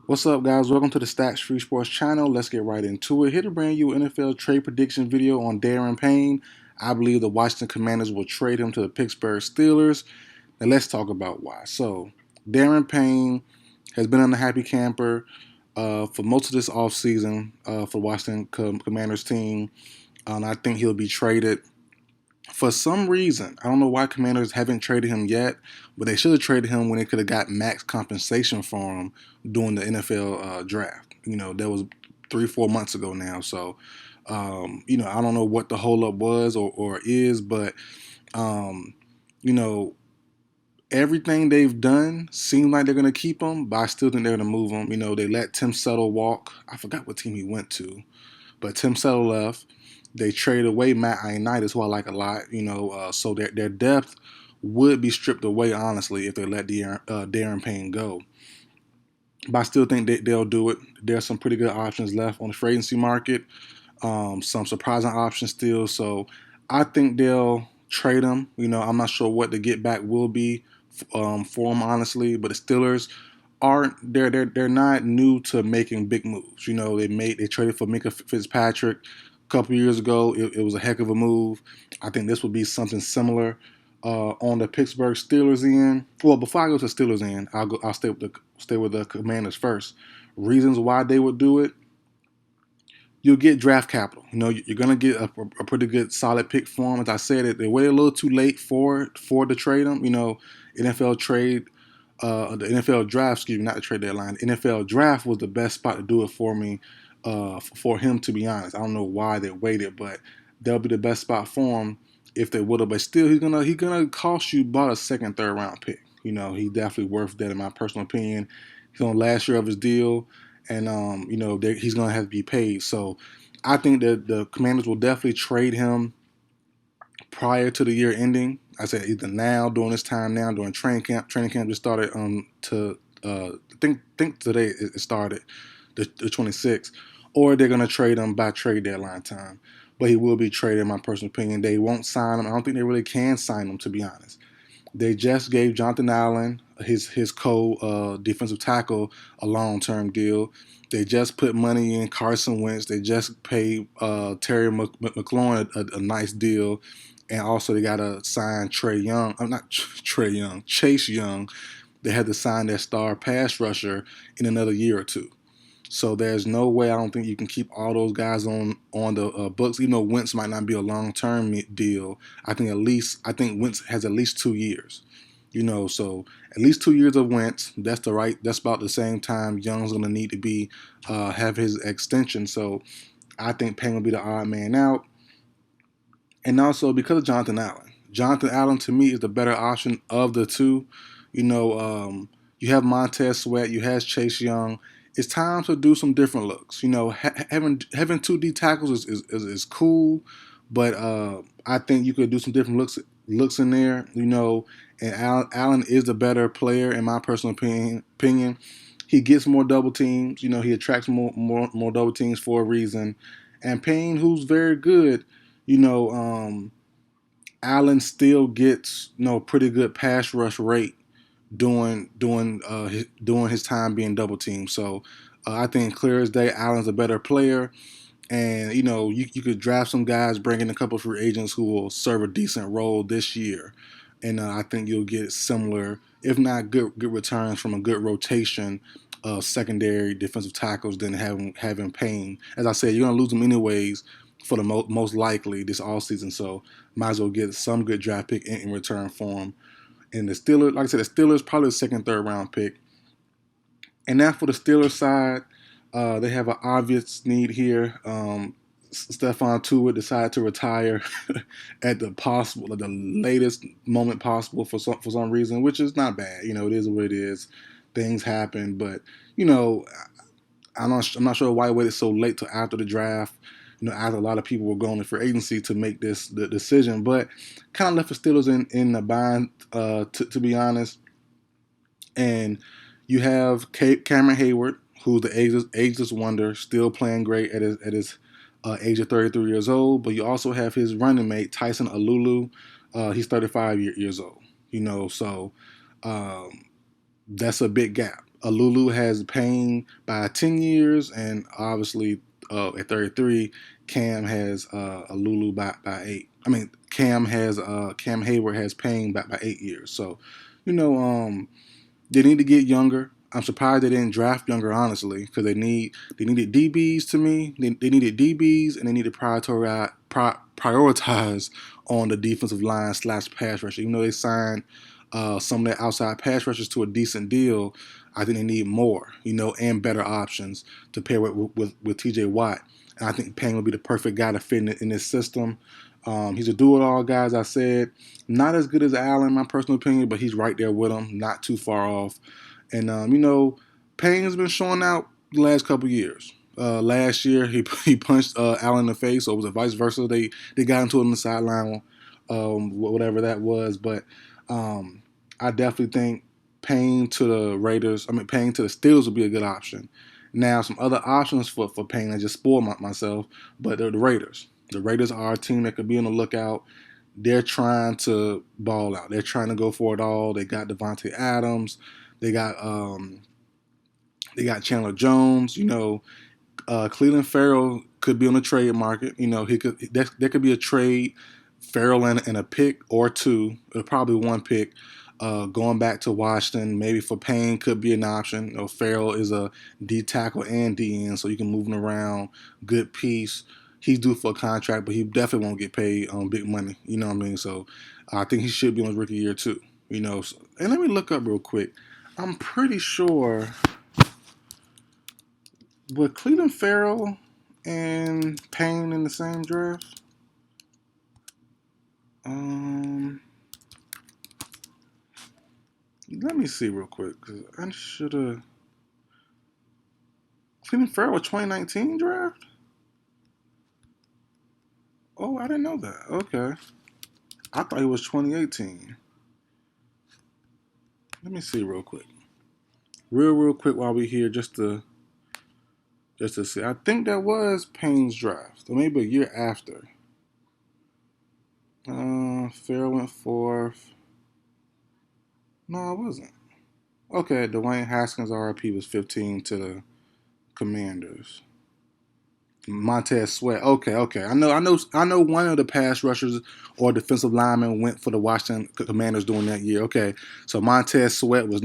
What's up, guys? Welcome to the Stats Free Sports channel. Let's get right into it. Here to bring you an NFL trade prediction video on Daron Payne. I believe the Washington Commanders will trade him to the Pittsburgh Steelers. Now, let's talk about why. So, Daron Payne has been on the happy camper for most of this offseason for Washington Commanders team. I think he'll be traded. For some reason, I don't know why Commanders haven't traded him yet, but they should have traded him when they could have got max compensation for him during the NFL draft. That was 3-4 months ago now. So, I don't know what the holdup was or is, but, um, you know, everything they've done seems like they're going to keep him, but I still think they're going to move him. They let Tim Settle walk. I forgot what team he went to, but Tim Settle left. They traded away Matt Ioannidis, who I like a lot. So their depth would be stripped away, honestly, if they let Daron Payne go. But I still think they'll do it. There's some pretty good options left on the free agency market. Some surprising options still. So I think they'll trade him. I'm not sure what the get back will be for him, honestly. But the Steelers aren't they're not new to making big moves. They traded for Minka Fitzpatrick a couple years ago. It was a heck of a move. I think this would be something similar on the Pittsburgh Steelers end. Well, before I go to the Steelers end, I'll stay with the Commanders first. Reasons why they would do it: you'll get draft capital. You're gonna get a pretty good solid pick for him. As I said, they waited a little too late for to trade him. NFL trade, the NFL draft, excuse me, not the trade deadline. The NFL draft was the best spot to do it for me, for him. To be honest, I don't know why they waited, but that'll be the best spot for him if they would have. But still, he's gonna cost you about a second, third round pick. He's definitely worth that in my personal opinion. He's on last year of his deal, and he's gonna have to be paid. So I think that the Commanders will definitely trade him prior to the year ending. I said either now, during this time now, during training camp. Training camp just started to think today it started the 26th, or they're gonna trade him by trade deadline time. But he will be traded, in my personal opinion. They won't sign him. I don't think they really can sign him, to be honest. They just gave Jonathan Allen, his co-defensive tackle, a long-term deal. They just put money in Carson Wentz. They just paid Terry McLaurin a nice deal. And also they got to sign Trey Young. I'm not Trey Young, Chase Young. They had to sign their star pass rusher in another year or two. So there's no way, I don't think you can keep all those guys on the books. Even though Wentz might not be a long-term deal, I think Wentz has at least 2 years. So at least 2 years of Wentz. That's about the same time Young's gonna need to be have his extension. So I think Payne will be the odd man out. And also because of Jonathan Allen. Jonathan Allen to me is the better option of the two. You have Montez Sweat, you have Chase Young. It's time to do some different looks. Having two D tackles is cool, but I think you could do some different looks in there. And Allen is the better player in my personal opinion. He gets more double teams. He attracts more double teams for a reason. And Payne, who's very good, you know, Allen still gets pretty good pass rush rate during his time being double teamed. So I think clear as day, Allen's a better player. And you could draft some guys, bring in a couple of free agents who will serve a decent role this year, and I think you'll get similar, if not good returns from a good rotation of secondary defensive tackles than having Payne. As I said, you're gonna lose them anyways for the most likely this offseason. So might as well get some good draft pick in return for him. And the Steelers, like I said, the Steelers probably the second, third round pick. And now for the Steelers side, they have an obvious need here. Stephon Tuitt decided to retire at the latest moment possible for some reason, which is not bad. It is what it is. Things happen, but I'm not sure why he waited so late till after the draft. After a lot of people were going to free agency to make the decision, but kind of left the Steelers in the bind, to be honest. And you have Cameron Hayward, who's the ageless wonder, still playing great at his age of 33 years old. But you also have his running mate, Tyson Alulu. He's 35 years old. So that's a big gap. Lulu has Payne by 10 years, and obviously at 33, Cam has Lulu by 8. I mean, Cam Hayward has Payne by 8 years. So, you know, they need to get younger. I'm surprised they didn't draft younger, honestly, because they needed DBs to me. They needed DBs, and they need to prioritize on the defensive line / pass rusher. Even though they signed some of their outside pass rushers to a decent deal, I think they need more, and better options to pair with T.J. Watt. And I think Payne would be the perfect guy to fit in this system. He's a do-it-all guy, as I said. Not as good as Allen, in my personal opinion, but he's right there with him, not too far off. And, Payne has been showing out the last couple years. Last year, he punched Allen in the face, or was it vice versa? They got into it on the sideline, whatever that was. But I definitely think Payne to the Steelers would be a good option. Now, some other options for Payne, I just spoiled myself, but they're the Raiders. The Raiders are a team that could be on the lookout. They're trying to ball out. They're trying to go for it all. They got Devontae Adams. They got Chandler Jones. Cleveland Farrell could be on the trade market. There could be a trade, Farrell and a pick or two, or probably one pick, going back to Washington. Maybe for Payne could be an option. Farrell is a D tackle and D end, so you can move him around. Good piece. He's due for a contract, but he definitely won't get paid big money. You know what I mean? So I think he should be on his rookie year too. And let me look up real quick. I'm pretty sure. Were Cleveland Farrell and Payne in the same draft? Let me see real quick, because I should have. Cleveland Farrell 2019 draft? Oh, I didn't know that. Okay. I thought he was 2018. Let me see real quick. Real quick while we're here, just to see. I think that was Payne's draft, or maybe a year after. Farrell went fourth. No, it wasn't. Okay, Dwayne Haskins RIP was 15 to the Commanders. Montez Sweat. Okay. I know one of the pass rushers or defensive linemen went for the Washington Commanders during that year. Okay. So Montez Sweat was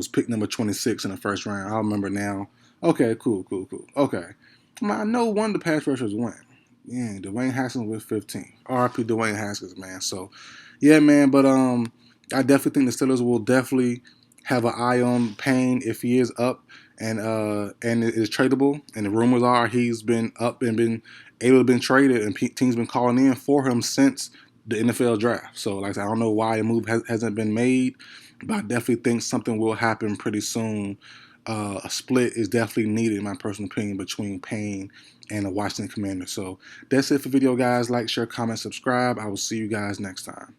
pick number 26 in the first round. I remember now. Okay, cool. Okay. I know one of the pass rushers went. Yeah, Dwayne Haskins with 15. RIP Dwayne Haskins, man. So yeah, man, but I definitely think the Steelers will definitely have an eye on Payne if he is up and is tradable. And the rumors are he's been up and been able to be traded, and teams been calling in for him since the NFL draft. So, like I said, I don't know why a move hasn't been made, but I definitely think something will happen pretty soon. A split is definitely needed, in my personal opinion, between Payne and the Washington Commanders. So that's it for the video, guys. Like, share, comment, subscribe. I will see you guys next time.